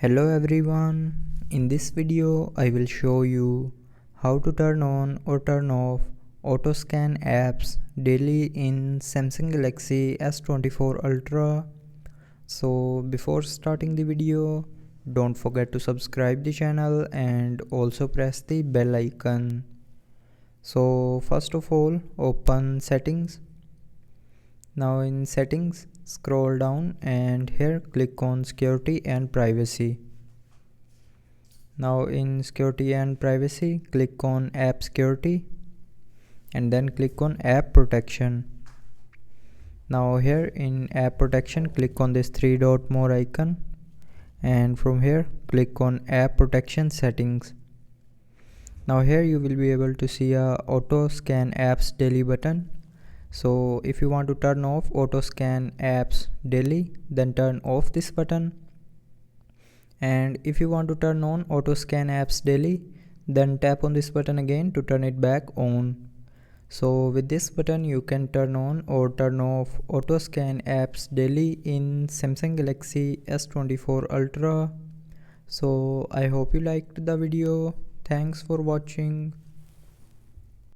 Hello everyone, in this video I will show you how to turn on or turn off auto scan apps daily in Samsung Galaxy S24 Ultra. So before starting the video, don't forget to subscribe the channel and also press the bell icon. So first of all, open settings. Now in settings, scroll down and here click on security and privacy. Now in security and privacy, click on app security and then click on app protection. Now here in app protection, click on this three dot more icon and from here click on app protection settings. Now here you will be able to see a auto scan apps daily button. So if you want to turn off auto scan apps daily, then turn off this button. And if you want to turn on auto scan apps daily, then tap on this button again to turn it back on. So with this button you can turn on or turn off auto scan apps daily in Samsung Galaxy S24 Ultra. So I hope you liked the video. Thanks for watching.